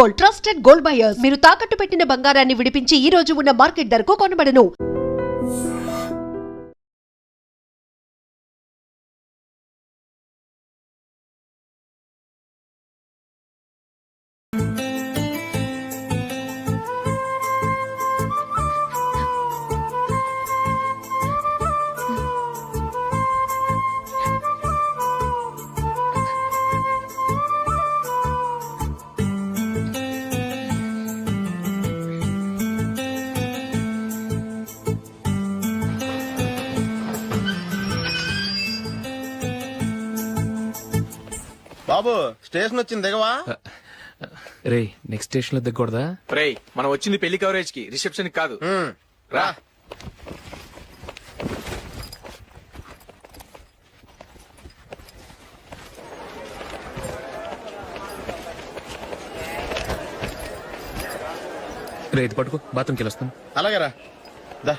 Gold, trusted gold buyers. మీరు తాకట్టు పెట్టిన బంగారాన్ని విడిపించి ఈ రోజు ఉన్న మార్కెట్ ధరకు కొనబడను. బాబు స్టేషన్ వచ్చింది దిగవా? రే నెక్స్ట్ స్టేషన్ లో దిగకూడదా? రే మనం వచ్చింది పెళ్లి కవరేజ్ కి, రిసెప్షన్ కి కాదు. రా రే ఇది పట్టుకో, బాత్రూమ్కి వెళ్ళొస్తాను. అలాగే రా. దా.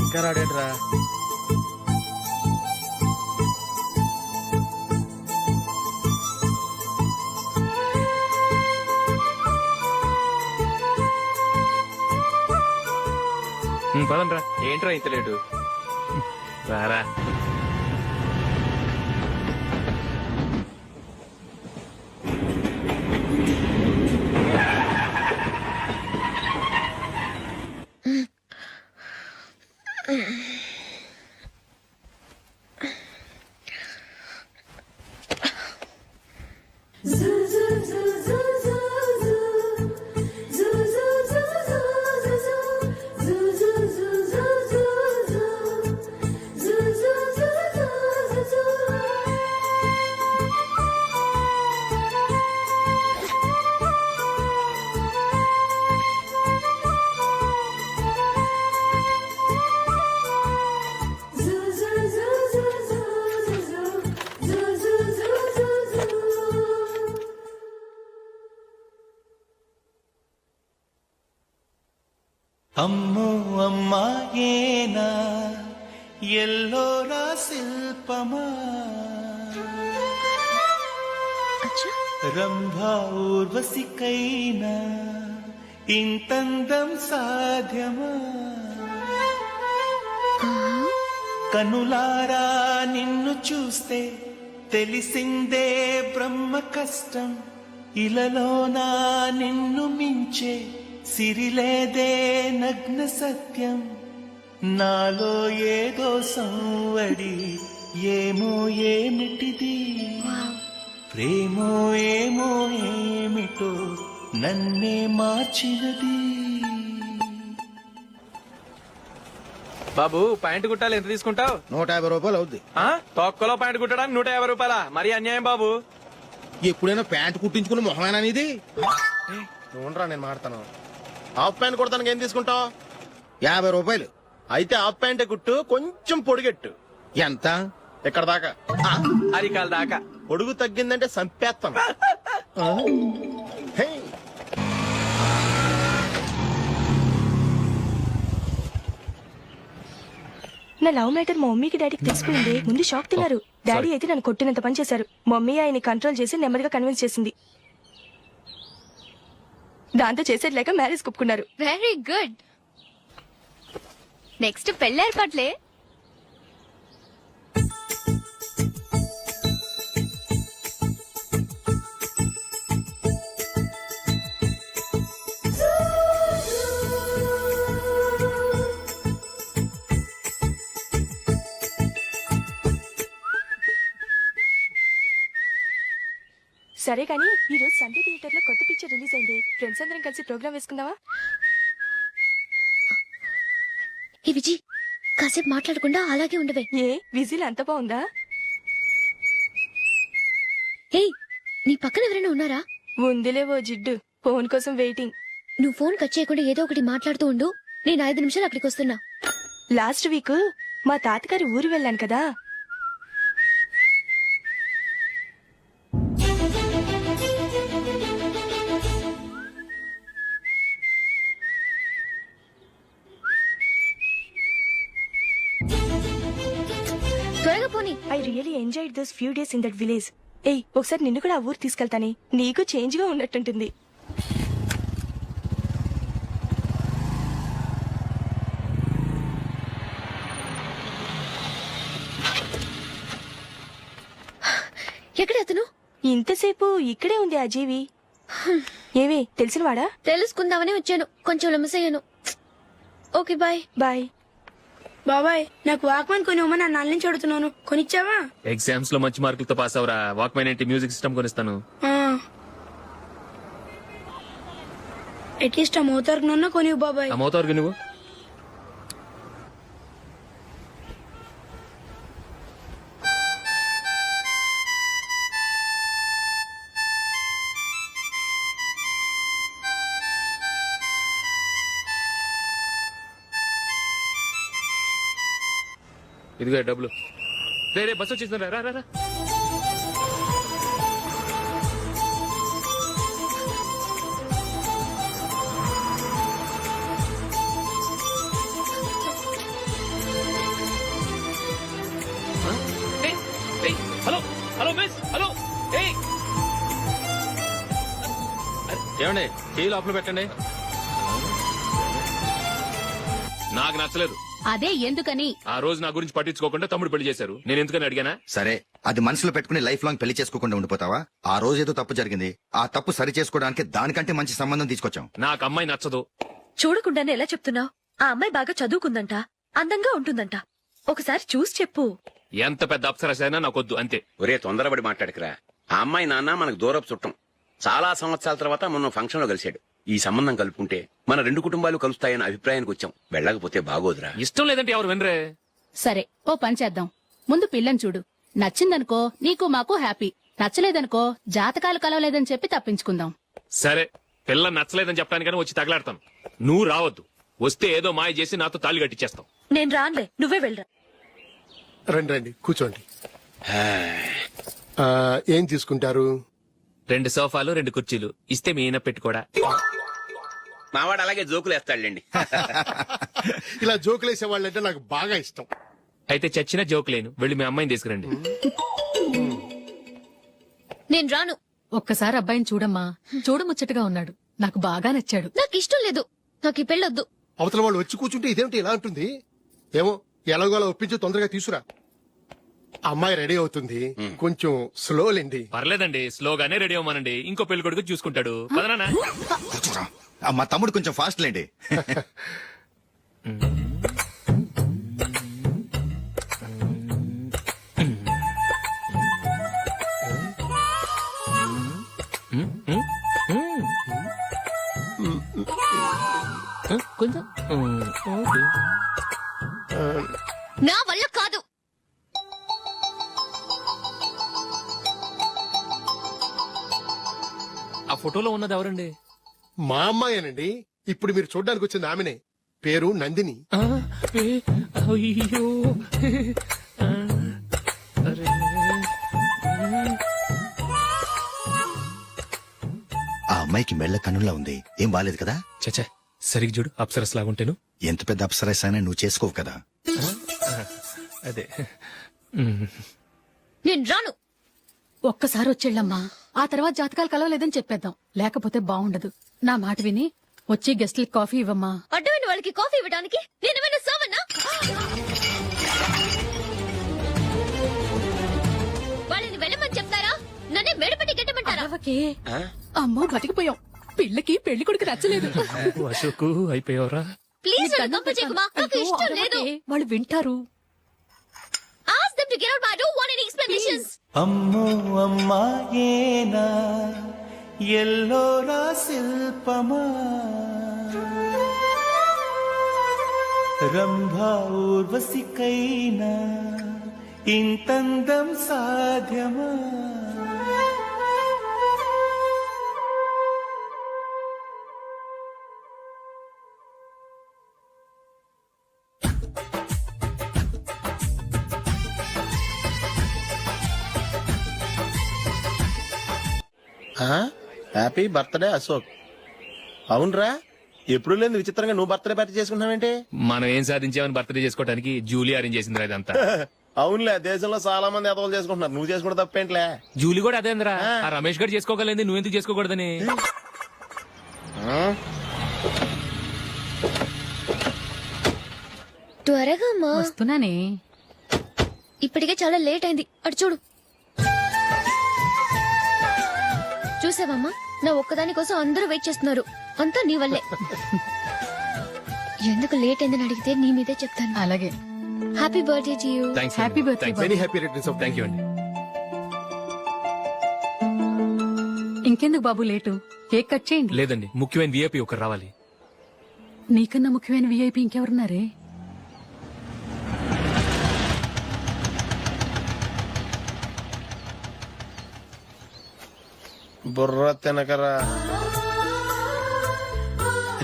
ఇంకా రాడేట్రా? పదండ్రా. ఏంట్రా ఇంత లేటు? రారా. అమ్మో అమ్మాయేనా ఎల్లోరా శిల్పమా, రంభా ఊర్వశికైనా ఇంతందం సాధ్యమా, కనులారా నిన్ను చూస్తే తెలిసిందే బ్రహ్మ కష్టం, ఇలలోనా నిన్ను మించే సిరిలేదే నగ్న సత్యం, నాలో ఏదో సంవడి ఏమో ఏమిటిది, ప్రేమో ఏమో ఏమిటో నన్నే మార్చినది. బాబు ప్యాంటు కుట్టాలి, ఎంత తీసుకుంటావు? 150 రూపాయలు అవుద్ది. తొక్కలో ప్యాంటు కుట్టడానికి 150 రూపాయల? మరి అన్యాయం బాబు. ఎప్పుడైనా ప్యాంట్ కుట్టించుకుని మొహమేనా ఇది? చూడరా నేను మాడతాను. హాఫ్ ప్యాంట్ కుడతానికి ఏం తీసుకుంటావు? 50 రూపాయలు. అయితే హాఫ్ ప్యాంటే కుట్టు, కొంచెం పొడిగెట్టు. ఎంత? ఇక్కడ దాకా, అరికాల దాకా. పొడుగు తగ్గిందంటే సంపేస్తాను. నా లవ్ మ్యాటర్ మా మమ్మీకి డాడీకి తెలిసిపోయింది. ముందు షాక్ తిన్నారు. డాడీ అయితే నన్ను కొట్టినంత పని చేశారు. మమ్మీ ఆయన్ని కంట్రోల్ చేసి నెమ్మదిగా కన్విన్స్ చేసింది. దాంతో చేసేది లేక మ్యారేజ్ ఒప్పుకున్నారు. Very good. నెక్స్ట్ పెళ్లి ఏర్పాట్లే. సరే కానీ ఈ రోజు సండే థియేటర్ లో కొత్త పిక్చర్ రిలీజ్ అయింది. ఫ్రెండ్స్ అందరం కలిసి ప్రోగ్రామ్ వేసుకుందావా? ఈ విజి కాసేపు మాట్లాడకుండా అలాగే ఉండవే. ఏ విజిల్ అంత బాగుందా? ఏయ్, నీ పక్కన ఎవరైనా ఉన్నారా? ఉందిలే ఓ జిడ్డు, ఫోన్ కోసం వెయిటింగ్. నువ్వు ఫోన్ కట్ చేయకుండా ఏదో ఒకటి మాట్లాడుతూ ఉండు. నేను 5 నిమిషాలు అక్కడికి వస్తున్నా. లాస్ట్ వీక్ మా తాతగారి ఊరు వెళ్ళాను కదా, త్వరగా పోనీ. I really enjoyed those few days in that village. ఏయ్ ఒకసారి నిన్ను కూడా ఆ ఊరు తీసుకెళ్తానే, నీకు చేంజ్ గా ఉన్నట్టుంటుంది. ఎక్కడ అతను? ఇంతసేపు ఇక్కడే ఉంది ఆ జీవి. ఏవే తెలిసినవాడా? తెలుసుకుందామని వచ్చాను, కొంచెం లెమసయ్యాను. Okay bye. బాయ్. బాబాయ్ నాకు వాక్మన్ కొనివ్వమని నా నాన్న నుంచి అడుగుతున్నాను, కొనిచ్చావా? ఎగ్జామ్స్ లో మంచి మార్కులతో పాస్ అవరా, వాక్మెన్ ఏంటి మ్యూజిక్ సిస్టమ్ కొనిస్తాను. అట్లీస్ట్ ఆ మోతారు కొనివ్వు బాబాయ్. ఆ మోతారు నువ్వు ఇదిగో డబ్బులు. రే బస్ వచ్చేసింది, రా రా రా. Hello hello miss, hello. ఏమండి టీ లోపల పెట్టండి. నాకు నచ్చలేదు. అదే ఎందుకని? ఆ రోజు నా గురించి పట్టించుకోకుండా తమ్ముడు పెళ్లి చేశారు. నేను ఎందుకని అడిగానా? సరే, అది మనసులో పెట్టుకుని లైఫ్ లాంగ్ పెళ్లి చేసుకోకుండా ఉండిపోతావా? ఆ రోజు ఏదో తప్పు జరిగింది, ఆ తప్పు సరి చేసుకోవడానికి దానికంటే మంచి సంబంధం తీసుకొచ్చాం. నాకు అమ్మాయి నచ్చదు. చూడకుండానే ఎలా చెప్తున్నావు? ఆ అమ్మాయి బాగా చదువుకుందంట, అందంగా ఉంటుందంట. ఒకసారి చూసి చెప్పు. ఎంత పెద్ద అప్సరసైనా నాకొద్దు, అంతే. ఒరే తొందరపడి మాట్లాడకరా. ఆ అమ్మాయి నాన్న మనకు దూరపు చుట్టం. చాలా సంవత్సరాల తర్వాత మొన్న ఫంక్షన్ లో కలిశాడు. ఈ సంబంధం కలుపుకుంటే మన రెండు కుటుంబాలు కలుస్తాయన్న అభిప్రాయానికి వచ్చాం. వెళ్ళకపోతే బాగోదురా. ఇష్టం లేదంటే ఎవరు వినరే. సరే ఓ పని చేద్దాం, ముందు పిల్లని చూడు. నచ్చిందనుకో నీకు మాకు హ్యాపీ, నచ్చలేదనుకో జాతకాలు కలవలేదని చెప్పి తప్పించుకుందాం. సరే, పిల్ల నచ్చలేదని చెప్పడానికని వచ్చి తగలాడతాను. నువ్వు రావద్దు. వస్తే ఏదో మాయ చేసి నాతో తాళి కట్టించేస్తావు. నేను రానులే, నువ్వే వెళ్ళరా. రండి రండి కూర్చోండి. ఏం తీసుకుంటారు? 2 సోఫాలు 2 కుర్చీలు ఇస్తే మీ ఈయన పెట్టుకోడా. మావాడు అలాగే జోకులు వేస్తాడులేండి. ఇలా జోకులేసే వాళ్ళంటే నాకు బాగా ఇష్టం. అయితే చచ్చిన జోక్ లేను, వెళ్ళి మీ అమ్మాయిని తీసుకురండి. నేను రాను. ఒక్కసారి అబ్బాయిని చూడమ్మా, చూడముచ్చటగా ఉన్నాడు, నాకు బాగా నచ్చాడు. నాకు ఇష్టం లేదు, నాకు ఈ పెళ్ళొద్దు. అవతల వాళ్ళు వచ్చి కూర్చుంటే ఇదేమిటి ఇలా ఉంటుంది? ఏమో ఎలాగోలా ఒప్పించి తొందరగా తీసురా. అమ్మాయి రెడీ అవుతుంది, కొంచెం స్లో లేండి. పర్లేదండి, స్లోగానే రెడీ అవ్వమానండి. ఇంకో పెళ్లి కొడుకు చూసుకుంటాడు. పదనా. కూర్చోరా. మా తమ్ముడు కొంచెం ఫాస్ట్ లేండి. కొంచెం నా వల్ల కాదు. ఆ ఫోటోలో ఉన్నది ఎవరండి? మా అమ్మాయేనండి. ఇప్పుడు మీరు చూడడానికి వచ్చింది ఆమెనే. పేరు నందిని. అయ్యో ఆ అమ్మాయికి మెళ్ళ కన్నులా ఉంది, ఏం బాలేదు కదా? చచ్చా, సరిగ్గా చూడు, అప్సరస్ లాగుంటేను. ఎంత పెద్ద అప్సరస్ అయినా నువ్వు చేసుకోవు కదా. అదే. నేను రాను. ఒక్కసారి వచ్చేళ్ళమ్మా, ఆ తర్వాత జాతకాలు కలవలేదని చెప్పేద్దాం, లేకపోతే బాగుండదు. నా మాట విని వచ్చి గెస్ట్లకి కాఫీ ఇవ్వమ్మా. అడ్డమైన వాళ్ళకి కాఫీ ఇవ్వడానికి నేనేమైనా సావన్నా? వాళ్ళని వెళ్ళమని చెప్తారా, నన్నే మేడపట్టి గెట్టమంటారా? అరవకే. అమ్మో బతికిపోయాం, పిల్లకి పెళ్లి కొడుకు నచ్చలేదు. అశోకు అయిపోయావరా. ప్లీజ్ నన్ను కంపు చేయకుమా, నాకు ఇష్టం లేదు. వాళ్ళు వింటారు. Ask them to get out, but I don't want any explanations. అమ్మో అమ్మాయేనా ఎల్లోరా శిల్పమా రంభా ఊర్వశికైనా ఇంతందం సాధ్యమా? Happy birthday Ashok. అవునరా, ఎప్పుడు లేదు విచిత్రంగా నువ్వు బర్త్డే పార్టీ చేసుకుంటున్నావేంటి? మనం ఏం సాధించామని బర్త్డే చేసుకోవడానికి జూలీ అరేంజ్ చేసింది ఇదంతా. అవునులే దేశంలో చాలా మంది ఎదవలు చేసుకుంటున్నారు, నువ్వు చేసుకుంటే తప్పేంట్లే. జూలీ కూడా అదేంద్రా ఆ రమేష్ గారు చేసుకోగలేదు నువ్వు ఎందుకు చేసుకోకూడదని. త్వరగా అమ్మా, వస్తున్నానే. ఇప్పటికే చాలా లేట్ అయింది. అటు చూడు. చూసావమ్మా, నా ఒక్కదాని కోసం అందరూ వెయిట్ చేస్తున్నారు. అంతా నీ వల్లే. ఎందుకు లేట్ అయిందని అడిగితే నీ మీదే చెప్తాను. అలాగే. Happy birthday to you. Happy birthday. Very happy returns of thank you అండి. ఇంకెందుకు బాబు లేటు, కేక్ కట్ చేయండి. లేదండి, ముఖ్యమైన విఐపి ఒకరు రావాలి. నీకన్నా ముఖ్యమైన విఐపి ఇంకెవరున్నారే? బుర్ర తినకరా.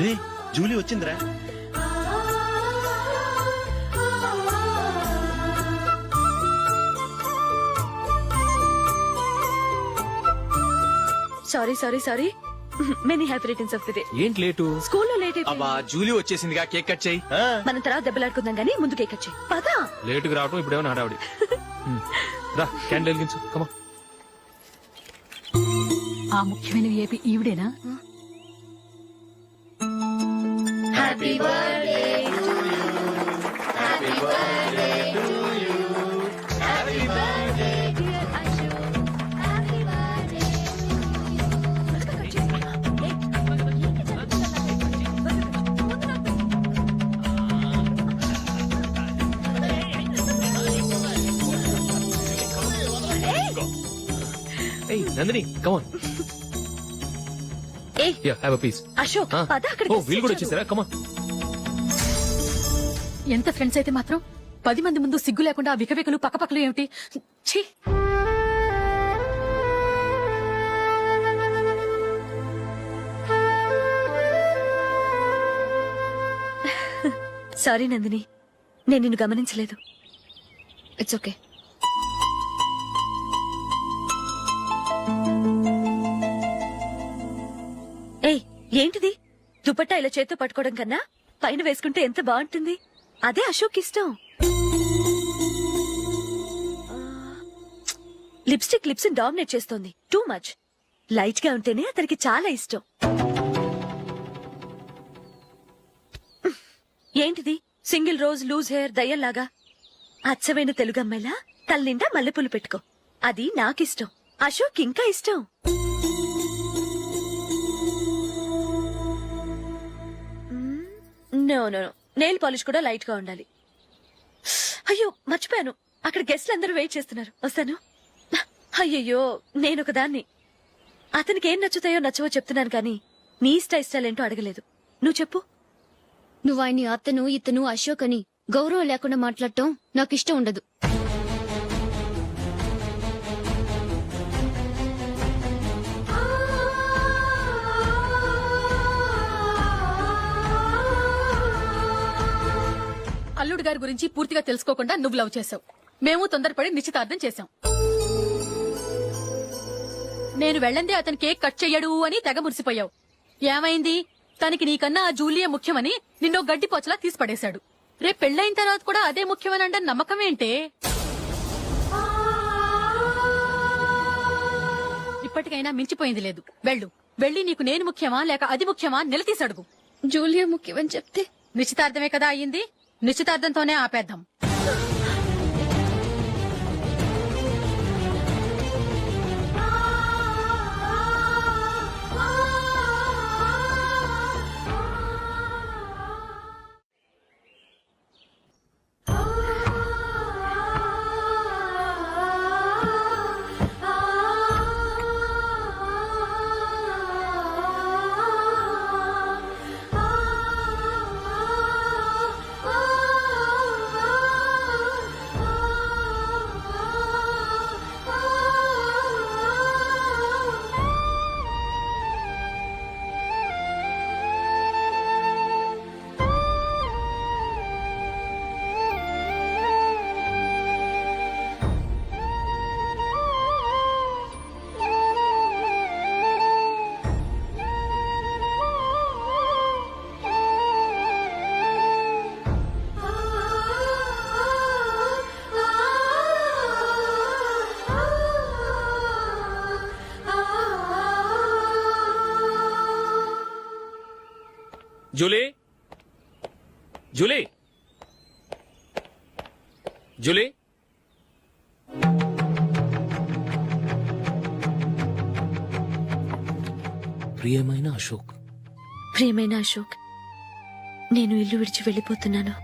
రే జూలీ వచ్చిందిరా. Sorry sorry sorry. Many happy returns of the day. ఏంటి లేటు? స్కూల్లో లేట్ అబ్బా అయిపోయింది. జూలీ వచ్చేసిందిగా, కేక్ కట్ చేయి. మనం తర్వాత దెబ్బలాడుకుందాం గానీ ముందు కేక్ వచ్చాయి. పదా. లేటుగా రావటం ఇప్పుడేమో హడావిడి. రా క్యాండిల్ వెలిగించు కమా. ఆ ముఖ్యమైన విఐపి ఈవిడేనా? ఏయ్ నందిని కమాన్. ఏయ్ yeah have a piece. Ashok, పద అక్కడికి. ఓ వీళ్ళు కూడా వచ్చేసారా? కమాన్. ఎంత ఫ్రెండ్స్ అయితే మాత్రం 10 మంది ముందు సిగ్గు లేకుండా ఆ వికవికలు పక్కపక్కలు ఏమిటి? ఛీ! సారీ నందిని, నేను నిన్ను గమనించలేదు. It's okay. ఏయ్ ఏంటిది? దుపట్టా ఇలా చేత్తో పట్టుకోవడం కన్నా పైన వేసుకుంటే ఎంత బాగుంటుంది. అదే అశోక్ ఇష్టం. లిప్స్టిక్ లిప్స్ డామినేట్ చేస్తోంది. Too much. లైట్ గా ఉంటేనే అతనికి చాలా ఇష్టం. ఏంటిది? సింగిల్ రోజ్ లూజ్ హెయిర్ దయ్యంలాగా. అచ్చమైన తెలుగు అమ్మాయిలా తల్లిండా మల్లెపూలు పెట్టుకో. అది నాకిష్టం. అశోక్ ఇంకా ఇష్టం. No no no, nail polish కూడా లైట్ గా ఉండాలి. అయ్యో మర్చిపోయాను, అక్కడ గెస్ట్లు అందరూ వెయిట్ చేస్తున్నారు. వస్తాను. అయ్యయ్యో నేనొక దాన్ని. అతనికి ఏం నచ్చుతాయో నచ్చవో చెప్తున్నాను కానీ నీ ఇష్టాలేంటో అడగలేదు. నువ్వు చెప్పు. నువ్వు ఆయన్ని అతను ఇతను అశోక్ అని గౌరవం లేకుండా మాట్లాడటం నాకు ఇష్టం ఉండదు. అల్లుడు గారి గురించి పూర్తిగా తెలుసుకోకుండా నువ్వు లవ్ చేసావు. మేము తొందరపడి నిశ్చితార్థం చేశాం. నేను వెళ్ళందే అతని కేక్ కట్ చెయ్యడు అని తెగ మురిసిపోయావు. ఏమైంది? తనకి నీకన్నా ఆ జూలియే ముఖ్యమని నిన్నో గడ్డి పోచలా తీసి పడేశాడు. రేపు పెళ్ళైన తర్వాత కూడా అదే ముఖ్యమని అంటే నమ్మకం ఏంటే? ఇప్పటికైనా మించిపోయింది లేదు. వెళ్ళు. వెళ్ళి నీకు నేను ముఖ్యమా లేక అది ముఖ్యమా నిలదీసి అడుగు. జూలియా ముఖ్యమని చెప్తే నిశ్చితార్థమే కదా అయ్యింది. నిశ్చితార్థంతోనే ఆపేద్దాం. జూలీ జూలీ జూలీ ప్రియమైన అశోక్, ప్రియమైన అశోక్, నేను ఇల్లు విడిచి వెళ్ళిపోతున్నాను.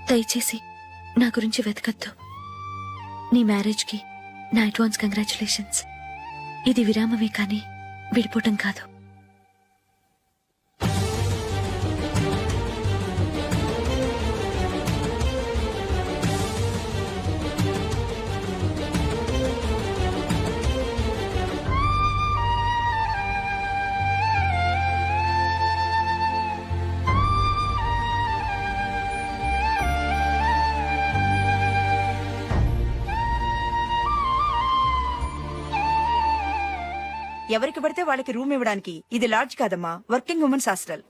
దయచేసి నా గురించి వెతకద్దు. నీ మ్యారేజ్కి నా అడ్వాన్స్ కంగ్రాచులేషన్స్. ఇది విరామమే కానీ విడిపోవటం కాదు. ఎవరికి పడితే వాళ్ళకి రూమ్ ఇవ్వడానికి ఇది లాడ్జ్ కాదమ్మా, వర్కింగ్ ఉమెన్స్ హాస్టల్.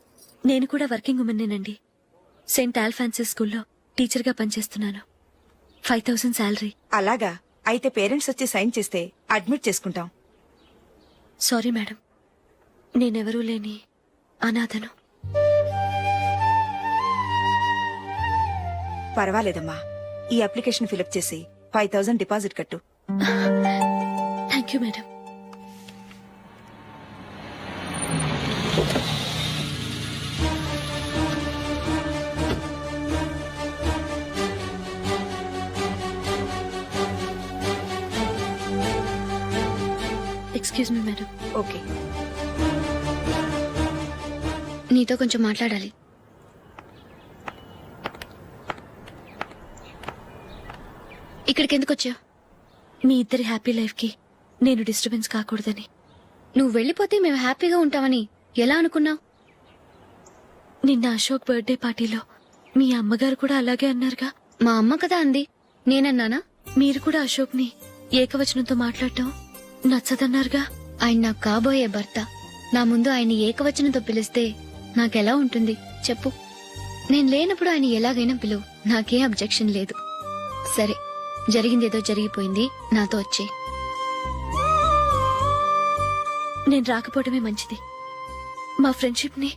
నేను కూడా వర్కింగ్ ఉమెన్నేనండి. సెయింట్ ఆల్ఫాన్సెస్ స్కూల్లో టీచర్గా పనిచేస్తున్నాను. 5000 శాలరీ. అలాగా, అయితే పేరెంట్స్ వచ్చి సైన్ చేస్తే అడ్మిట్ చేసుకుంటాం. సారీ మేడం, నేనెవరూ లేని అనాథను. పర్వాలేదమ్మా, ఈ అప్లికేషన్ ఫిలప్ చేసి 5000 డిపాజిట్ కట్టు. Thank you madam. Excuse me madam. Okay. నీతో కొంచెం మాట్లాడాలి. ఇక్కడికి ఎందుకు వచ్చావు? మీ ఇద్దరి హ్యాపీ లైఫ్ కి నేను డిస్టర్బెన్స్ కాకూడదని. నువ్వు వెళ్ళిపోతే మేము హ్యాపీగా ఉంటామని ఎలా అనుకున్నావు? నిన్న అశోక్ బర్త్డే పార్టీలో మీ అమ్మగారు కూడా అలాగే అన్నారుగా. మా అమ్మ కదా అంది, నేనన్నానా? మీరు కూడా అశోక్ ని ఏకవచనంతో మాట్లాడటం నచ్చదన్నారుగా. ఆయన నాకు కాబోయే భర్త. నా ముందు ఆయన ఏకవచనంతో పిలిస్తే నాకెలా ఉంటుంది చెప్పు? నేను లేనప్పుడు ఆయన ఎలాగైనా పిలువు, నాకే అబ్జెక్షన్ లేదు. సరే, జరిగిందేదో జరిగిపోయింది, నాతో వచ్చే. నేను రాకపోవడమే మంచిది. మా ఫ్రెండ్షిప్ ని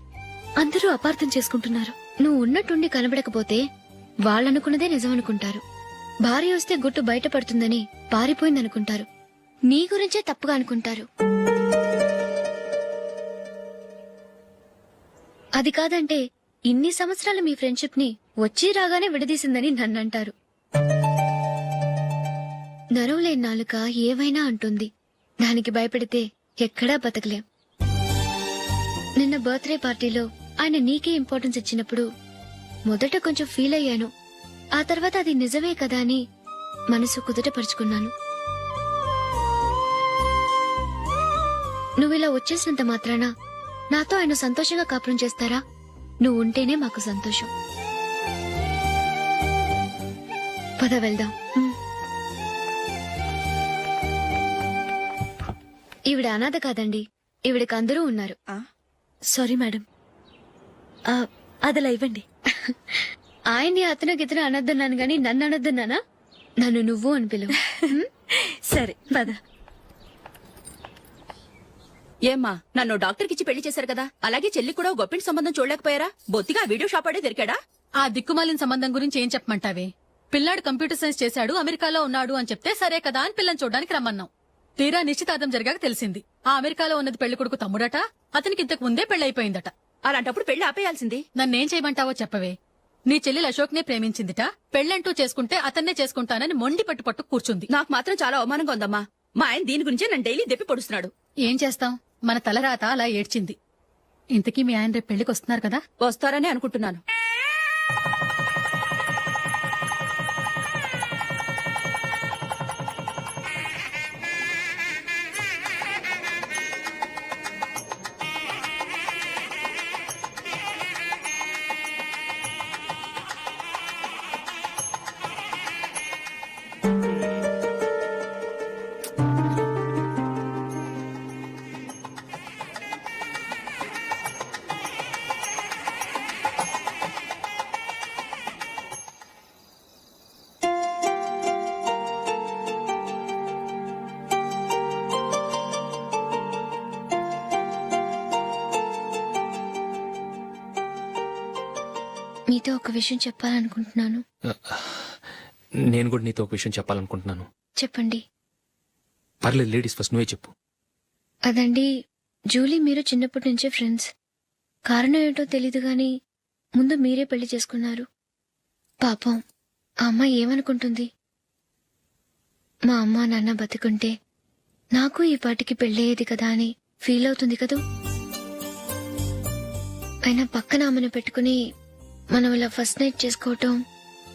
అందరూ అపార్థం చేసుకుంటున్నారు. నువ్వు ఉన్నట్టుండి కనబడకపోతే వాళ్ళనుకున్నదే నిజమనుకుంటారు. భార్య వస్తే గుట్టు బయటపడుతుందని పారిపోయిందనుకుంటారు. నీ గురించే తప్పుగా అనుకుంటారు. అది కాదంటే ఇన్ని సంవత్సరాలు మీ ఫ్రెండ్షిప్ ని వచ్చి రాగానే విడదీసిందని నన్నంటారు. నరవలేని నాలుక ఏవైనా అంటుంది. దానికి భయపెడితే ఎక్కడా బతకలేం. నిన్న బర్త్డే పార్టీలో ఆయన నీకే ఇంపార్టెన్స్ ఇచ్చినప్పుడు మొదట కొంచెం ఫీల్ అయ్యాను. ఆ తర్వాత అది నిజమే కదా అని మనసు కుదుటపరుచుకున్నాను. నువ్విలా వచ్చేసినంత మాత్రాన నాతో ఆయన సంతోషంగా కాపురం చేస్తారా? నువ్వు ఉంటేనే మాకు సంతోషం. పద వెళ్దాం. ఈవిడ అనాథ కాదండి, ఈవిడకి అందరూ ఉన్నారు. సారీ మేడం, అదలా ఇవ్వండి. ఆయన్ని అతను గితను అనొద్దన్నాను గాని నన్ను అనొద్దన్నానా? నన్ను నువ్వు అని పిలువు. సరే పద. ఏమ్మా, నన్ను డాక్టర్ కిచ్చి పెళ్లి చేశారు కదా, అలాగే చెల్లి కూడా గొప్పింటి సంబంధం చూడలేకపోయారా? బొత్తిగా వీడియో షాప్ ఆడే దొరికాడా? ఆ దిక్కుమాలిన సంబంధం గురించి ఏం చెప్పమంటావే? పిల్లాడు కంప్యూటర్ సైన్స్ చేశాడు, అమెరికాలో ఉన్నాడు అని చెప్తే సరే కదా అని పిల్లని చూడడానికి రమ్మన్నాం. తీరా నిశ్చితార్థం జరిగాక తెలిసింది ఆ అమెరికాలో ఉన్నది పెళ్లి కొడుకు తమ్ముడట, అతనికి ఇంతకు ముందే పెళ్లయిపోయిందట. అలాంటప్పుడు పెళ్లి ఆపేయాల్సింది. నన్నేం చేయమంటావో చెప్పవే? నీ చెల్లెలు అశోక్ నే ప్రేమించిందిట, పెళ్లంటూ చేసుకుంటే అతన్నే చేసుకుంటానని మొండి పట్టు కూర్చుంది. నాకు మాత్రం చాలా అవమానంగా ఉందమ్మా. మా ఆయన దీని గురించే నన్ను డైలీ దెప్పి పొడుస్తున్నాడు. ఏం చేస్తాం, మన తలరాత అలా ఏడ్చింది. ఇంతకీ మీ ఆయన రేపు పెళ్లికి వస్తున్నారు కదా? వస్తారని అనుకుంటున్నాను. మీతో ఒక విషయం చెప్పాలనుకుంటున్నాను. నేను కూడా నీతో ఒక విషయం చెప్పాలనుకుంటున్నాను. చెప్పండి. పర్లేదు, లేడీస్ ఫస్ట్, నువ్వే చెప్పు. అదండి, జూలీ మీరు చిన్నప్పటి నుంచే ఫ్రెండ్స్. కారణం ఏంటో తెలీదు గాని ముందు మీరే పెళ్లి చేసుకున్నారు. పాపం ఆ అమ్మాయి ఏమనుకుంటుంది? మా అమ్మ నాన్న బతికుంటే నాకు ఈ పాటికి పెళ్ళయ్యేది కదా అని ఫీల్ అవుతుంది కదూ. అయినా పక్కన ఆమెను పెట్టుకుని మనం ఇలా ఫస్ట్ నైట్ చేసుకోవటం,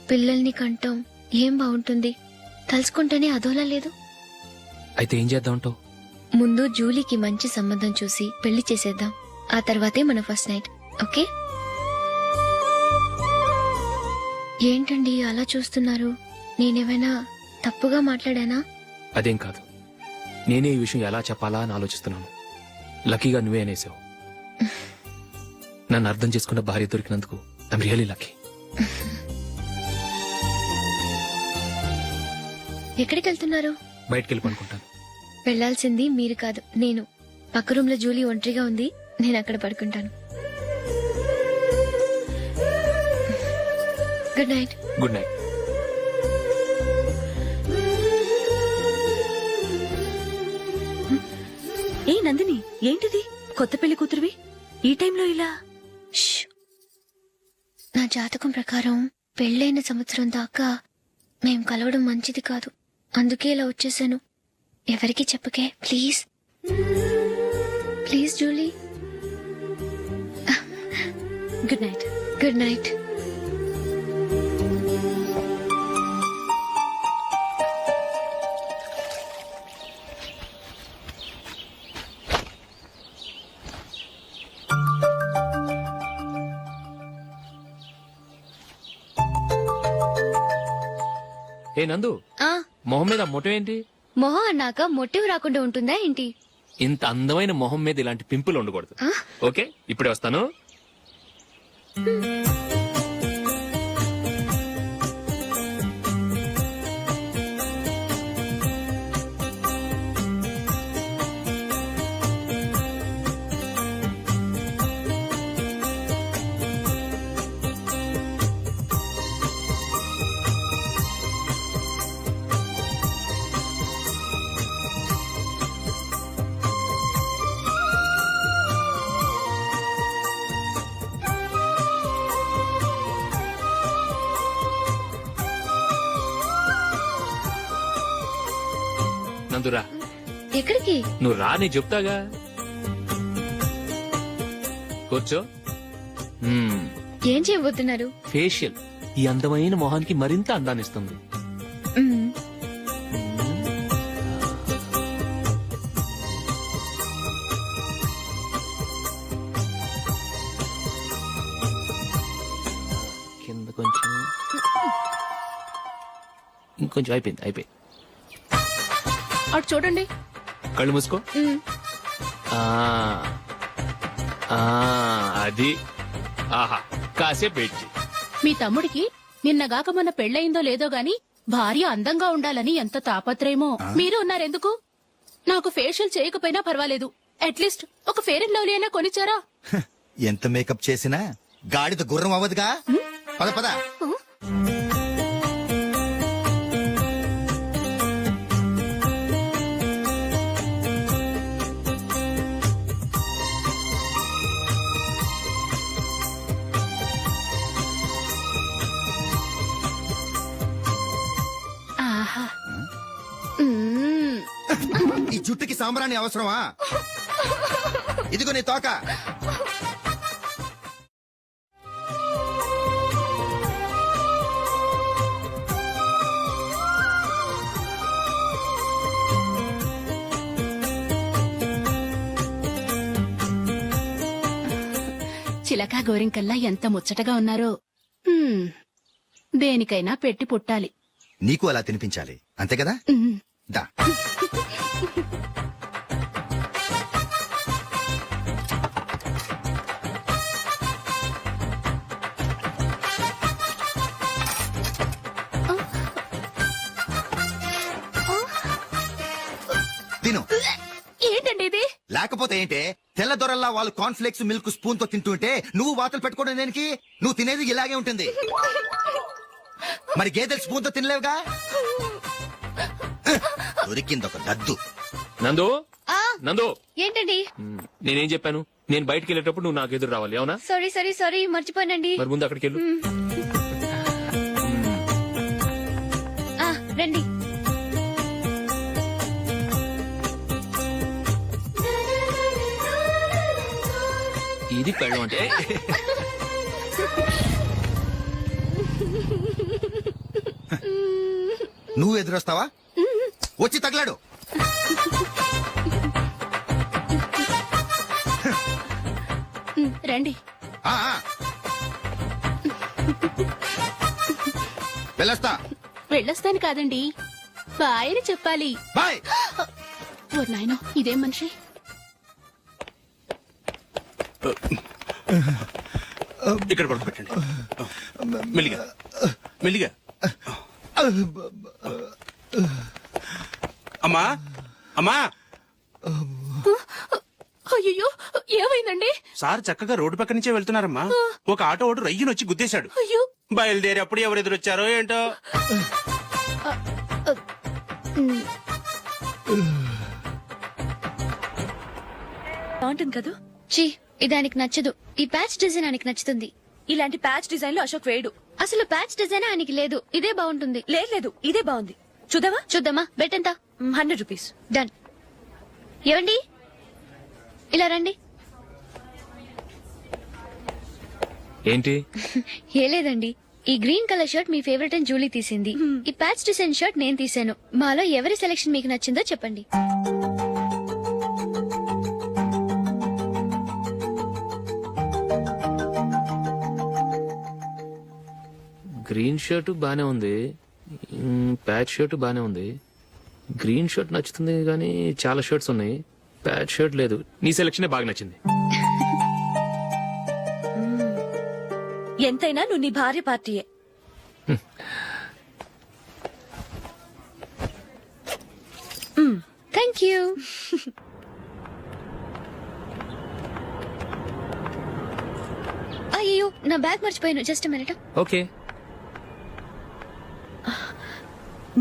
పిల్లల్ని కంటం ఏం బాగుంటుంది? తలుచుకుంటేనే అదోలా లేదు. అయితే ఏం చేద్దాం అంటావు? ముందు జూలీకి మంచి సంబంధం చూసి పెళ్లి చేసేద్దాం. ఆ తర్వాతే మన ఫస్ట్ నైట్. ఓకే? ఏంటండి అలా చూస్తున్నారు? నేనేమైనా తప్పుగా మాట్లాడానా? అదేం కాదు, నేనే ఈ విషయం ఎలా చెప్పాలా అని ఆలోచిస్తున్నాను. లక్కీగా నువ్వే అనేసావు. నన్ను అర్థం చేసుకున్న భార్య దొరికినందుకు ఐమ్ రియలీ లక్కీ. ఎక్కడికి వెళ్తున్నారు? బయటికి వెళ్ళి పడుకుంటాను. వెళ్లాల్సింది మీరు కాదు, నేను. పక్క రూమ్ లో జూలీ ఒంటరిగా ఉంది, నేను అక్కడ పడుకుంటాను. Good night. Good night. ఏ నందిని, ఏంటిది? కొత్త పెళ్లి కూతురువి ఈ టైంలో ఇలా? ష్. నా జాతకం ప్రకారం పెళ్ళైన సంవత్సరం దాకా మేం కలవడం మంచిది కాదు. అందుకే ఇలా వచ్చేసాను. ఎవరికి చెప్పకే please. Please Julie. Good night. Good night. ఏ నందు, మొహం మీద మొటం ఏంటి? మొహం అన్నాక మొట్టివి రాకుండా ఉంటుందా ఏంటి? ఇంత అందమైన మొహం మీద ఇలాంటి పింపుల్ ఉండకూడదు. ఓకే, ఇప్పుడే వస్తాను. నందురా. ఎక్కడికి? నువ్వు రా, నేను చెప్తాగా. కూర్చో. ఏం చేయబోతున్నారు? ఫేషియల్ ఈ అందమైన మొహానికి మరింత అందాన్నిస్తుంది. మ్మ్. కింద కొంచెం, ఇంకొంచెం. అయిపోయింది. అటు చూడండి. కళ్ళు మూసుకో. అది. ఆహా, కాసేపు వెయిట్ చెయ్యి. మీ తమ్ముడికి నిన్నగాక మొన్న పెళ్ళయిందో లేదో గాని భార్య అందంగా ఉండాలని ఎంత తాపత్రయమో. మీరు ఉన్నారెందుకు? నాకు ఫేషియల్ చేయకపోయినా పర్వాలేదు, అట్లీస్ట్ ఒక ఫేర్ అండ్ లవ్లీ అయినా కొనిచ్చారా? ఎంత మేకప్ చేసినా గాడిద గుర్రం అవ్వదుగా. పద పద. ఆహా. ఈ జుట్టుకి సాంబ్రాణి అవసరమా? ఇదిగో నీ తోక. చిలకా గోరింకల్లా ఎంత ముచ్చటగా ఉన్నారో. దేనికైనా పెట్టి పుట్టాలి. నీకు అలా తినిపించాలి, అంతే కదా? దా. తిను. ఏంటండి ఇది? లేకపోతే ఏంటే? తెల్లదొరల్లా వాళ్ళు కాన్ఫ్లెక్స్ మిల్క్ స్పూన్ తో తింటుంటే నువ్వు వాతలు పెట్టుకోవడం దేనికి? నువ్వు తినేది ఇలాగే ఉంటుంది. మరి గేదెలు స్పూన్ తో తినలేవుగా. దొరికింది ఒక దద్దు. నందు నందు ఏంటండి? నేనేం చెప్పాను? నేను బయటికి వెళ్ళేటప్పుడు నువ్వు నాకు ఎదురు రావాలి, అవునా? సారీ మర్చిపోయానండి. మరి ముందు అక్కడికి వెళ్ళు. రండి. ఇది పెళ్ళం అంటే. నువ్వు ఎదురొస్తావా? వచ్చి తగలాడు. రండి. ఆ, ఆ. వెళ్ళొస్తా. వెళ్ళొస్తాను కాదండి, బాయ్ అని చెప్పాలి. బాయ్. ఓ నాయనో, ఇదేం మనిషి? ఇక్కడ పడుకోబెట్టండి. మెల్లిగా మెల్లిగా. అమ్మా అమ్మా. అయ్యో, ఏమైందండి? సార్ చక్కగా రోడ్డు పక్క నుంచే వెళ్తున్నారమ్మా. ఒక ఆటో ఓడు రయ్యను వచ్చి గుద్దేశాడు. అయ్యో. బయలుదేరి అప్పుడు ఎవరు ఎదురొచ్చారో ఏంటో. బాగుంటుంది కదా. చీ, ఇది ఆయనకి నచ్చదు. ఈ ప్యాచ్ డిజైన్ ఆయనకి నచ్చుతుంది. ఇలాంటి ప్యాచ్ డిజైన్ లో అశోక్ వేయడు. అసలు ప్యాచ్ డిజైన్ ఆయనకి లేదు. ఇదే బాగుంటుంది. లేదు, ఇదే బాగుంది. చూద్దామా? బెట్ ఎంత? 100 రూపీస్. డన్. ఏవండి, ఇలా రండి. ఏంటి? ఏ లేదండి, ఈ గ్రీన్ కలర్ షర్ట్ మీ ఫేవరెట్ అని జూలీ తీసింది. ఈ ప్యాచ్ డిజైన్ షర్ట్ నేను తీసాను. మాలో ఎవరి సెలెక్షన్ మీకు నచ్చిందో చెప్పండి. గ్రీన్ షర్ట్ బానే ఉంది, ప్యాచ్ షర్ట్ బానే ఉంది. గ్రీన్ షర్ట్ నచ్చుతుంది కానీ చాలా షర్ట్స్ ఉన్నాయి, ప్యాచ్ షర్ట్ లేదు. నీ సెలెక్షనే బాగా నచ్చింది. ఎంతైనా నువ్వు నీ భార్య పార్టీయే. Thank you. అయ్యో, నా బ్యాగ్ మర్చిపోయాను. Just minute. ఓకే.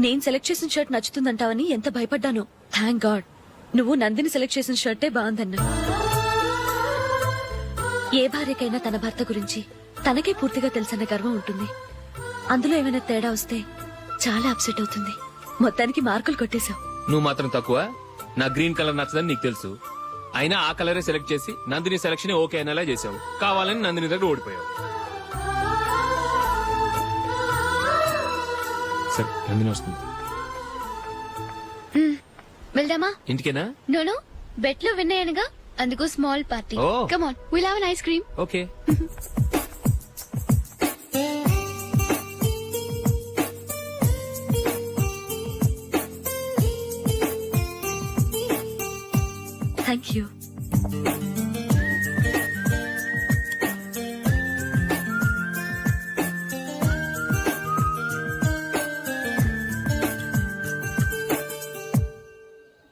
నేను సెలెక్ట్ చేసిన షర్ట్ నచ్చుతుందంటావని ఎంత భయపడ్డాను. థ్యాంక్ గాడ్ నువ్వు నందిని సెలెక్ట్ చేసిన షర్టే బాగుందన్నా. ఏ భార్యకైనా తన భర్త గురించి తనకే పూర్తిగా తెలుసన్న గర్వం ఉంటుంది. అందులో ఏమైనా తేడా వస్తే చాలా అప్సెట్ అవుతుంది. మొత్తానికి మార్కులు కొట్టేశావు. నువ్వు మాత్రం తక్కువ. నా గ్రీన్ కలర్ నచ్చదని నీకు తెలుసు, అయినా ఆ కలరే సెలెక్ట్ చేసి నందిని సెలెక్షన్ ఓకే అనేలా చేసావు. కావాలని నందిని దగ్గర ఓడిపోయావు. సరే, నందిని వస్తుంది. వెళ్దామా? ఇంటికేనా? నోను, బెట్ లో విన్నాయనగా, అందుకు small party. Oh. Come on, will have an ice cream. Okay. Thank you.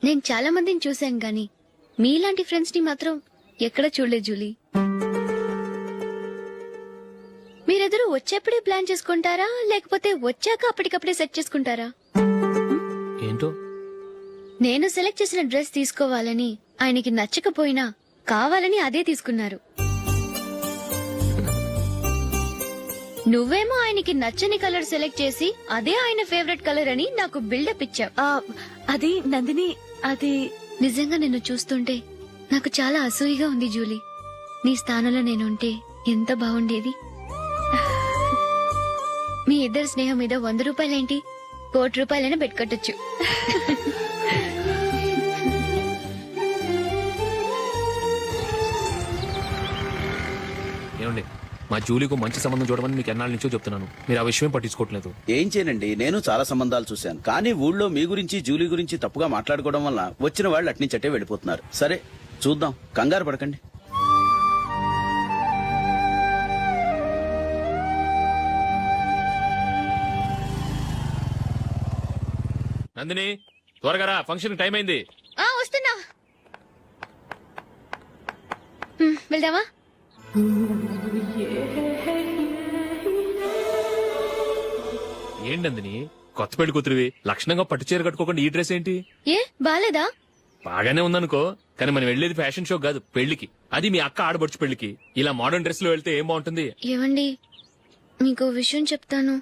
నేను చాలా మందిని చూశాను గాని మీలాంటి ఫ్రెండ్స్ ని మాత్రం ఎక్కడ చూడలేదు జూలీ. మీరెదరూ వచ్చేప్పుడే ప్లాన్ చేసుకుంటారా, లేకపోతే వచ్చాక అప్పటికప్పుడే సెట్ చేసుకుంటారా? ఏంటో? నేను సెలెక్ట్ చేసిన డ్రెస్ తీసుకోవాలని ఆయనకి నచ్చకపోయినా కావాలని అదే తీసుకున్నారు. నువ్వేమో ఆయనకి నచ్చని కలర్ సెలెక్ట్ చేసి అదే ఆయన ఫేవరెట్ కలర్ అని నాకు బిల్డప్ ఇచ్చావు. అది నందిని, అది నిజంగా నిన్ను చూస్తుంటే నాకు చాలా అసూయగా ఉంది జూలీ. నీ స్థానంలో నేనుంటే ఎంత బాగుండేది. మీ ఇద్దరు స్నేహం మీద 100 రూపాయలేంటి, 1 కోటి రూపాయలైనా పెట్టుకట్టొచ్చు. ఏమండి, మా జూలీకు మంచి సంబంధం చూడమని మీకు ఎన్నాళ్ళ నుంచో చెప్తున్నాను, మీరు ఆ విషయం పట్టించుకోవట్లేదు. ఏం చేయనండి, నేను చాలా సంబంధాలు చూశాను. కానీ ఊళ్ళో మీ గురించి జూలీ గురించి తప్పుగా మాట్లాడుకోవడం వల్ల వచ్చిన వాళ్ళు అట్నుంచటే వెళ్ళిపోతున్నారు. సరే చూద్దాం, కంగారు పడకండి. నందిని, త్వరగా రా, ఫంక్షన్ టైం అయింది. వస్తున్నా. వెళ్దామా? ఏంటందని కొత్త పెళ్లి కూతురివి లక్షణంగా పట్టు చీర కట్టుకోకుండా ఈ డ్రెస్ ఏంటి? ఏ బాలేదా? బాగానే ఉందనుకో, కానీ మనం వెళ్ళేది ఫ్యాషన్ షో కాదు, పెళ్లికి. అది మీ అక్క ఆడబడుచు పెళ్లికి. ఇలా మోడర్న్ డ్రెస్ లో వెళ్తే ఏం బాగుంటుంది? ఏవండి, మీకు విషయం చెప్తాను,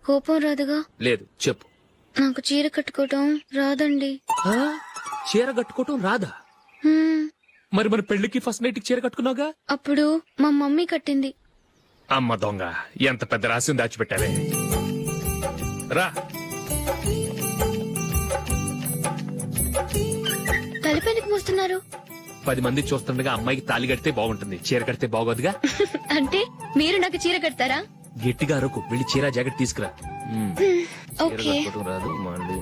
కోపం రాదుగా? లేదు, చెప్పు. నాకు చీర కట్టుకోవటం రాదండి. చీర కట్టుకోవటం రాదా? హ్మ్, మరి మన పెళ్లికి ఫస్ట్ నైట్ చీర కట్టుకున్నావుగా? అప్పుడు మా మమ్మీ కట్టింది. అమ్మ దొంగ, ఎంత పెద్ద రహస్యం దాచిపెట్టావే. రా. తలపెందుకు మోస్తున్నారు? 10 మంది చూస్తుండగా అమ్మాయికి తాళి కడితే బాగుంటుంది, చీర కడితే బాగోదుగా. అంటే మీరు నాకు చీర కడతారా? గట్టిగా అరకు, వెళ్ళి చీర జాకెట్ తీసుకురా. చీర ఓకే. కట్టుకోవటం రాదు మళ్ళీ.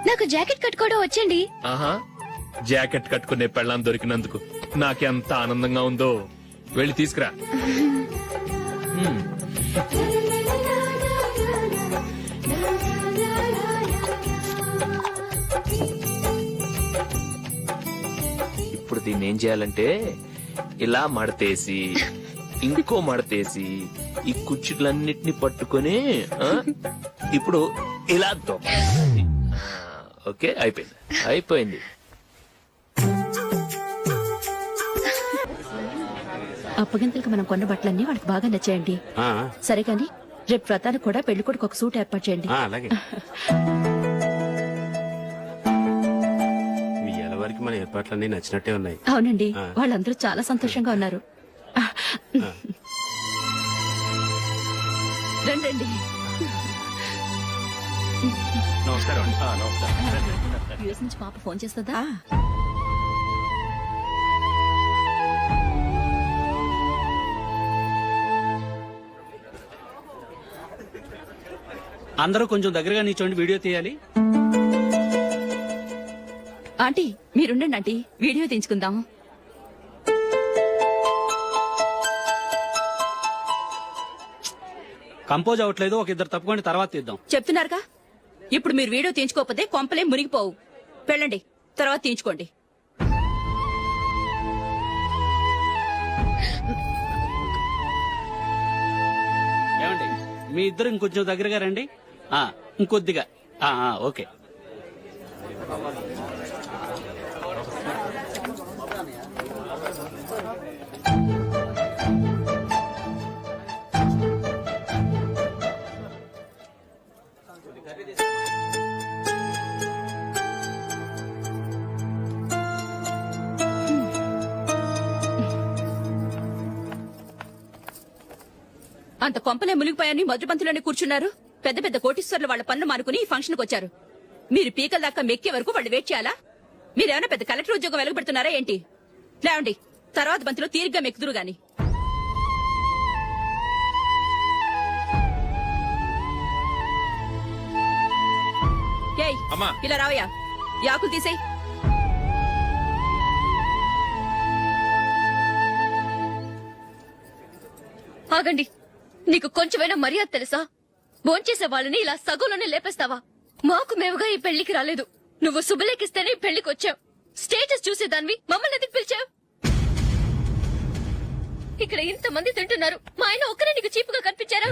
నాకు జాకెట్ కట్టుకోవడం వచ్చండి. ఆహా, జాకెట్ కట్టుకునే పెళ్ళాం దొరికినందుకు నాకెంత ఆనందంగా ఉందో. వెళ్ళి తీసుకురా. ఇప్పుడు దీన్ని ఏం చేయాలంటే ఇలా మడతేసి ఇంకో మడతేసి ఈ కుచ్చులన్నిటిని పట్టుకొని ఇప్పుడు ఇలా దొక్కాలి. ఓకే, అయిపోయింది అయిపోయింది. అప్పగింతలకు మనం కొన్న బట్టలన్నీ వాళ్ళకి బాగా నచ్చాయండి. సరే కానీ రేపు వ్రతానికి కూడా పెళ్లి కొడుకు ఒక సూట్ ఏర్పాటు చేయండి. అలాగే. మీ ఎలవరికి మన ఏర్పాట్లన్నీ నచ్చినట్టే ఉన్నాయి. అవునండి, వాళ్ళందరూ చాలా సంతోషంగా ఉన్నారు. రండి. నమస్కారం. యూఎస్ నుంచి పాప ఫోన్ చేస్తుందా? అందరూ కొంచెం దగ్గరగా నిల్చోండి, వీడియో తీయాలి. ఆంటీ మీరుండండి ఆంటీ, వీడియో తీయించుకుందాం. కంపోజ్ అవ్వట్లేదు, ఒక ఇద్దరు తప్పుకోండి, తర్వాత తీద్దాం. చెప్తున్నారుగా, ఇప్పుడు మీరు వీడియో తీయించుకోకపోతే కొంపలే మునిగిపోవు. వెళ్ళండి, తర్వాత తీయించుకోండి. ఏమండి, మీ ఇద్దరు ఇంకొంచెం దగ్గరగా రండి. ఇంకొద్దిగా. ఓకే. అంత కొంపలే మునిగిపోయాని మధురపంతిలోనే కూర్చున్నారు. పెద్ద పెద్ద కోటీశ్వర్లు వాళ్ళ పనులు మానుకుని ఈ ఫంక్షన్ కు వచ్చారు. మీరు పీకల దాకా మెక్కే వరకు వాళ్ళు వెయిట్ చేయాలా? మీరేమైనా పెద్ద కలెక్టర్ ఉద్యోగం వెలుగుపెడుతున్నారా ఏంటి? లేవండి, తర్వాత బంతిలో తీరిగ్గా మెక్కుదురు గాని. ఏయ్, ఇలా రావయ్యా, యాకులు తీసేయ్. ఆగండి, నీకు కొంచెమైనా మర్యాద తెలుసా? భోంచేసే వాళ్ళని ఇలా సగంలోనే లేపేస్తావా? మాకు మేముగా ఈ పెళ్లికి రాలేదు, నువ్వు శుభలేఖిస్తేనే ఈ పెళ్లికి వచ్చావు. స్టేటస్ చూసేదాన్ని మమ్మల్ని ఎందుకు పిలిచావు? ఇక్కడ ఇంతమంది తింటున్నారు, మా ఆయన ఒక్కరే నీకు చీపుగా కనిపించారా?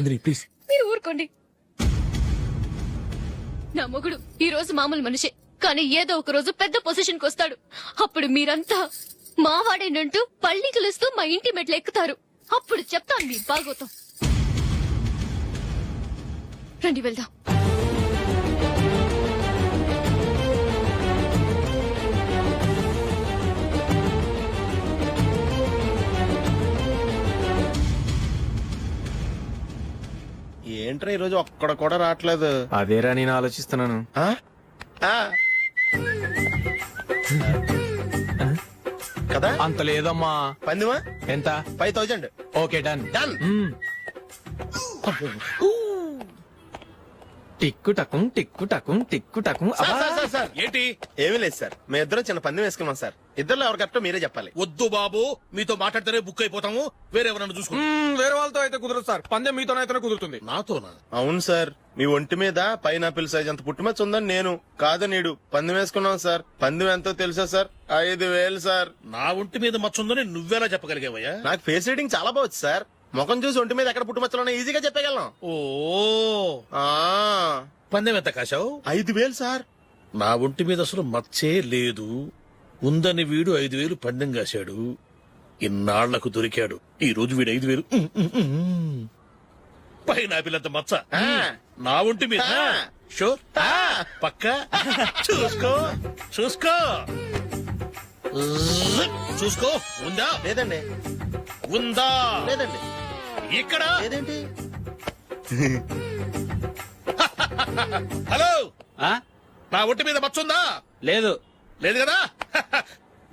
మీరు ఊరుకోండి. నా మొగుడు ఈ రోజు మామూలు మనిషే, కానీ ఏదో ఒక రోజు పెద్ద పొజిషన్ కు వస్తాడు. అప్పుడు మీరంతా మావాడేనంటూ పళ్ళి కలుస్తూ మా ఇంటి మెట్లు ఎక్కుతారు. అప్పుడు చెప్తాను మీ బాగోతాం. రండి వెళ్దాం. ఏంట్రా ఈరోజు ఒక్కడ కూడా రావట్లేదు? అదేరా నేను ఆలోచిస్తున్నాను. కదా అంత లేదమ్మా. పందిమా ఎంత? 5000. Okay, done. డన్. టిక్కు టకుం టిక్కు టకుం టిక్కు టకుం సార్ ఏంటి ఏమీ లేదు సార్ మీ ఇద్దరు చిన్న పందెం వేసుకున్నాం సార్ ఇద్దరు ఎవరు కరెక్టో మీరే చెప్పాలి. వద్దు బాబు, మీతో మాట్లాడితేనే బుక్ అయిపోతాము. వేరెవరన్నా చూసుకుంటాం. వేరే వాళ్ళతో అయితే కుదరదు సార్. పందెం మీతోనైతేనే కుదురుతుంది. నాతోనా? అవును సార్, మీ ఒంటి మీద పైనాపిల్ సైజ్ అంత పుట్టుమచ్చ ఉందని నేను కాదు నీడు పందెం వేసుకున్నాం సార్. పందెం ఎంతో తెలుసా సార్? 5,000 సార్. నా ఒంటి మీద మచ్చ ఉందని నువ్వెలా చెప్పగలిగావయ్యా? నాకు ఫేస్ రీడింగ్ చాలా బాగుంది సార్. ముఖం చూసి ఒంటి మీద ఎక్కడ పుట్టుమచ్చలో ఈజీగా చెప్పగలను. ఓ ఆ పందెం ఎంత కాశావు? 5,000 సార్. నా ఒంటి మీద అసలు మచ్చే లేదు. ఉందని వీడు 5,000 పందెం కాశాడు. ఇన్నాళ్లకు దొరికాడు. ఈ రోజు వీడు 5,000. పైన పిల్లంత మచ్చ నా ఒంటి మీద. షూర్ పక్క చూసుకో చూసుకో చూసుకో. ఉందా? లేదండి. ఉందా? లేదండి. ఇక్కడ లేదేంటి? హలో, నా ఒంటి మీద మచ్చ ఉందా? లేదు. లేదు కదా?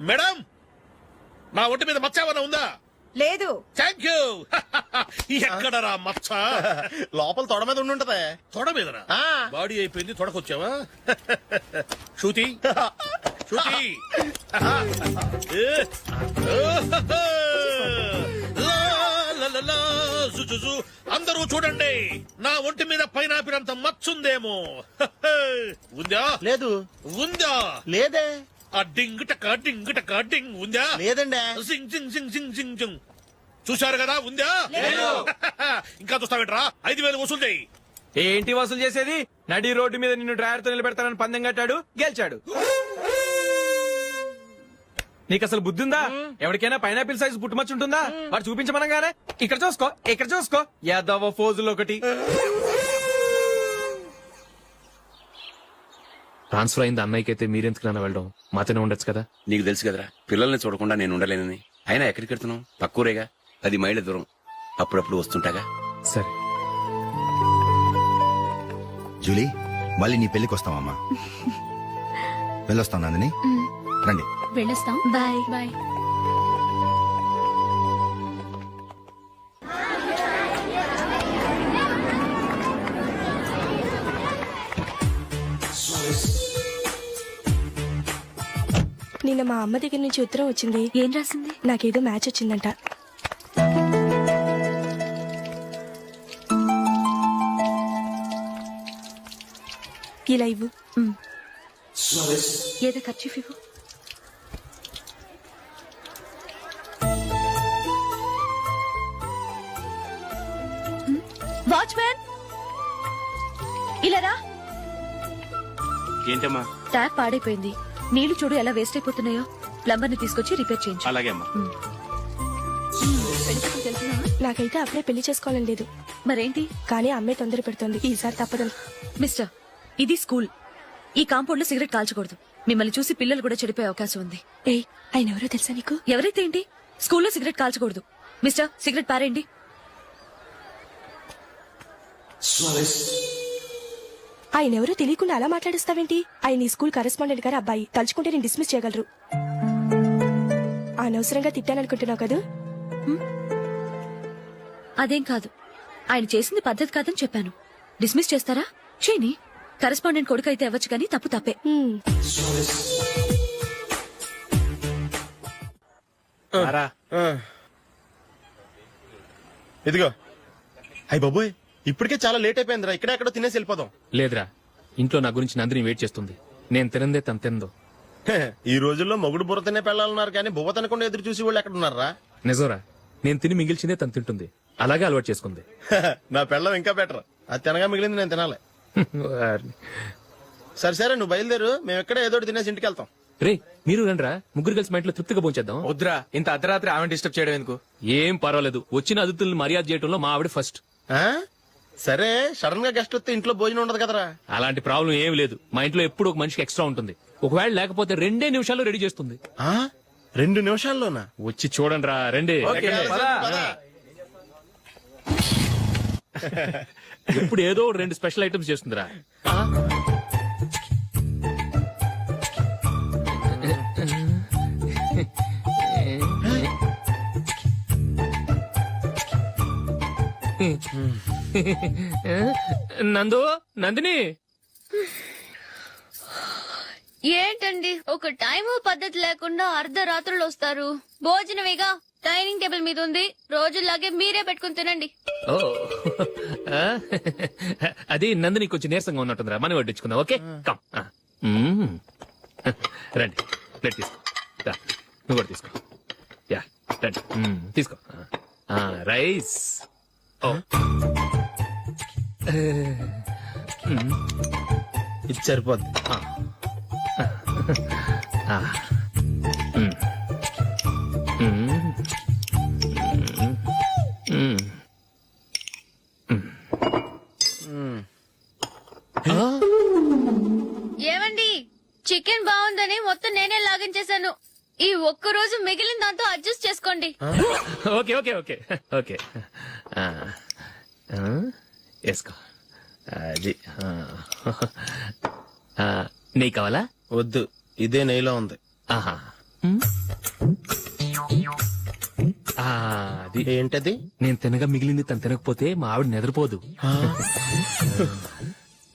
మేడం, నా ఒంటి మీద మచ్చ ఏమన్నా ఉందా? లేదు. Thank you. ఎక్కడరా మచ్చ? లోపల తొడ మీద ఉండుంటదే. తొడ మీదనా? ఆ. బాడీ అయిపోయింది, తొడకొచ్చావా? శృతి శృతి. అందరూ చూడండి, నా ఒంటి మీద పైనాపిల్ అంత మచ్చుందేమో. ఉందా? లేదు. ఉందా? లేదే. ఆ డింగ్ టక డింగ్ టక డింగ్ ఉందా? లేదండి. సింగ్ సింగ్ సింగ్ సింగ్ సింగ్ సింగ్. చూశారు కదా? ఉందా? ఇంకా చూస్తావేంట్రా? 5,000 వసూలు చేయి. ఏంటి వసూలు చేసేది? నడి రోడ్డు మీద నిన్ను డ్రైవర్ తో నిలబెడతానని పందెం కట్టాడు, గెలిచాడు. నీకు అసలు బుద్ధి ఉందా? ఎవరికైనా పైనాపిల్ సైజ్ పుట్టుమచ్చు ఉంటుందా? వాడు చూపించమనగానే ఇక్కడ చూసుకో, ఇక్కడ చూసుకో. యాదవ ఫోజులు ఒకటి. ట్రాన్స్ఫర్ అయింది అన్నయ్యకి అయితే మీరెందుకు నాన్న వెళ్ళడం? మాతోనే ఉండొచ్చు కదా. నీకు తెలుసు కదరా, పిల్లల్ని చూడకుండా నేను ఉండలేనని. అయినా ఎక్కడికి వెళ్తున్నావు? పక్కూరేగా, 10 మైళ్ళ దూరం. అప్పుడప్పుడు వస్తుంటాగా. సరే. జూలీ, మళ్ళీ నీ పెళ్లికి వస్తామమ్మా. వెళ్ళొస్తాం నందిని. రండి. వెళ్ళొస్తాం. Bye bye. నిన్న మా అమ్మ దగ్గర నుంచి ఉత్తరం వచ్చింది. ఏం రాసింది? నాకేదో మ్యాచ్ వచ్చిందంట. ఇలా ఇవ్వు. ఏదో ఖర్చు ఇవ్వు. వాచ్మ్యాన్, ఇలా రా. ఏంటమ్మా? ట్యాప్ పాడైపోయింది. నీళ్లు చూడు ఎలా వేస్ట్ అయిపోతున్నాయో. ప్లంబర్ ని తీసుకొచ్చి రిపేర్ చేయించు. అలాగే అమ్మా. నాకైతే అప్పుడే పెళ్లి చేసుకోవాలని లేదు. మరేంటి? కానీ అమ్మే తొందర పెడుతోంది. ఈసారి తప్పదు. మిస్టర్, ఇది స్కూల్. ఈ కాంపౌండ్ లో సిగరెట్ కాల్చకూడదు. మిమ్మల్ని చూసి పిల్లలు కూడా చెడిపోయే అవకాశం ఉంది. ఏయ్, ఆయన ఎవరో తెలుసా నీకు? ఎవరైతే ఏంటి? స్కూల్లో సిగరెట్ కాల్చకూడదు. మిస్టర్, సిగరెట్ పారేయండి. ఆయన ఎవరో తెలియకుండా అలా మాట్లాడిస్తావేంటి? ఆయన ఈ స్కూల్ కరెస్పాండెంట్ గారి అబ్బాయి. తలుచుకుంటే నేను డిస్మిస్ చేయగలరు. అనవసరంగా తిట్టాననుకుంటున్నావు కదా? అదేం కాదు. ఆయన చేసింది పద్ధతి కాదని చెప్పాను. డిస్మిస్ చేస్తారా? చేయని. కరెస్పాండెంట్ కొడుకు అయితే అవ్వచ్చు కానీ తప్పు తప్పే. ఇదిగో. అయ్య బాబోయ్, ఇప్పటికే చాలా లేట్ అయిపోయిందిరా. ఇక్కడ ఎక్కడో తినేసి వెళ్ళిపోదాం. లేదురా, ఇంట్లో నా గురించి నందిని వెయిట్ చేస్తుంది. నేను తినందే తను తిందో. ఈ రోజుల్లో మొగుడు బుర్ర తినే పెళ్ళాలన్నారు కానీ బువ్వ తినకుండా ఎదురు చూసి వాళ్ళు ఎక్కడ ఉన్నారా? నిజంరా, నేను తిని మిగిల్చిందే తను తింటుంది. అలాగే అలవాటు చేసుకుంది. నా పెళ్ళం ఇంకా బెటర్. అది తినగా మిగిలింది నేను తినాలి. సరే సరే, నువ్వు బయలుదేరు. మేము ఎక్కడ ఏదో ఒకటి తినేసి ఇంటికి వెళ్తాం. రే, మీరు రండిరా, ముగ్గురు కలిసి మా ఇంట్లో తృప్తిగా పోంచేద్దాం. వద్దురా, ఇంత అర్ధరాత్రి ఆమె డిస్టర్బ్ చేయడం ఎందుకు? ఏం పర్వాలేదు, వచ్చిన అతిథులను మర్యాద చేయడంలో మా ఆవిడ ఫస్ట్. ఆ? సరే, సడన్ గా గెస్ట్ వస్తే ఇంట్లో భోజనం ఉండదు కదరా. అలాంటి ప్రాబ్లం ఏం లేదు. మా ఇంట్లో ఎప్పుడు ఒక మనిషికి ఎక్స్ట్రా ఉంటుంది. ఒకవేళ లేకపోతే 2 నిమిషాల్లో రెడీ చేస్తుంది. 2 నిమిషాల్లోనా? వచ్చి చూడండి రా, రండి. ఎప్పుడు ఏదో 2 స్పెషల్ ఐటమ్స్ చేస్తుందిరా. నందు నందిని ఏంటండి ఒక టైము పద్ధతి లేకుండా అర్ధరాత్రులు వస్తారు. భోజనమేగా డైనింగ్ టేబుల్ మీద ఉంది. రోజుల్లాగే మీరే పెట్టుకుని తినండి. ఓ ఆ, అది నందిని కొంచెం నీరసంగా ఉన్నట్టుందిరా, మనం వడ్డించుకుందాం. Okay come. రండి ప్లేట్ తీసుకో. రా, నువ్వు కూడా తీసుకో. యా రండి. తీసుకో. రైస్. ఓ ఇది సరిపోద్ది. ఏమండి చికెన్ బాగుందని మొత్తం నేనే లాగించేశాను. ఈ ఒక్క రోజు మిగిలిన దాంతో అడ్జస్ట్ చేసుకోండి. ఓకే ఓకే ఓకే ఓకే వేసుకో. అది నెయ్యి కావాలా? వద్దు, ఇదే నెయ్యిలో ఉంది. ఆహా. అది ఏంటది? నేను తినగా మిగిలింది తను తినకపోతే మా ఆవిడ నిద్రపోదు.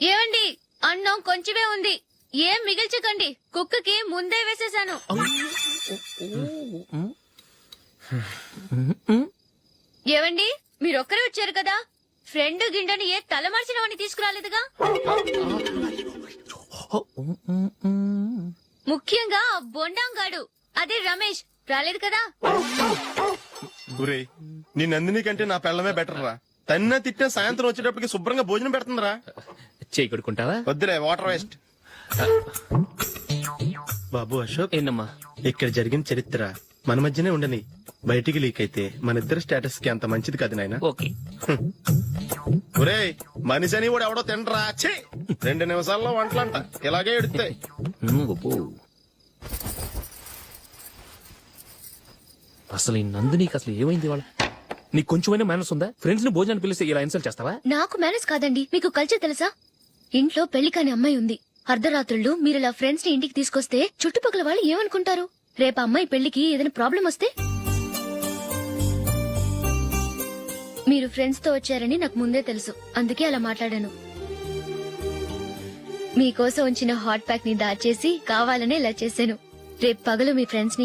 ఏమండి అన్నం కొంచెమే ఉంది, ఏం మిగిల్చకండి. కుక్కకి ముందే వేసేశాను. ఏవండి మీరొక్కరే వచ్చారు కదా, ఫ్రెండ్ గిండెని ఏ తలమార్చినవని తీసుకురాలేదుగా. ముఖ్యంగా ఆ బొండాంగాడు అదే రమేష్ రాలేదు కదా. గురే, నీ నందిని కంటే నా పెళ్ళమే బెటర్ రా. తన్న తిట్టిన సాయంత్రం వచ్చేటప్పటికి శుభ్రంగా భోజనం పెడుతుందిరా. చేయి కొడుకుంటావా? వద్దులే, వాటర్ వేస్ట్. బాబు అశోక్, ఏంటమ్మా? ఇక్కడ జరిగిన చరిత్ర మన మధ్యనే ఉండని, బయటికి లీక్ అయితే మన ఇద్దరు స్టేటస్ కి అంత మంచిది కాదు నాయన. ఓకే. ఒరే, మనిషి అని కూడా ఎవడో తినరా. 2 నిమిషాల్లో వంటలంట ఇలాగే ఎడుతాయి. అసలు ఈ నందినికి అసలు ఏమైంది? వాళ్ళ నీకు కొంచెమైనా మేనస్ ఉందా? ఫ్రెండ్స్ ని భోజనాన్ని పిలిస్తే ఇలా ఇన్సల్ట్ చేస్తావా? నాకు మేనేజ్ కాదండి, మీకు కల్చర్ తెలుసా? ఇంట్లో పెళ్లి కాని అమ్మాయి ఉంది. అర్ధరాత్రుళ్ళు మీరు ఇలా ఫ్రెండ్స్ ని ఇంటికి తీసుకొస్తే చుట్టుపక్కల వాళ్ళు ఏమనుకుంటారు? రేపు అమ్మాయి పెళ్లికి ఏదైనా ప్రాబ్లం వస్తే? మీరు ఫ్రెండ్స్ తో వచ్చారని నాకు ముందే తెలుసు, అందుకే అలా మాట్లాడాను. మీకోసం ఉంచిన హాట్ ప్యాక్ ని దాచేసి కావాలనే ఇలా చేశాను. రేపు పగలు మీ ఫ్రెండ్స్ ని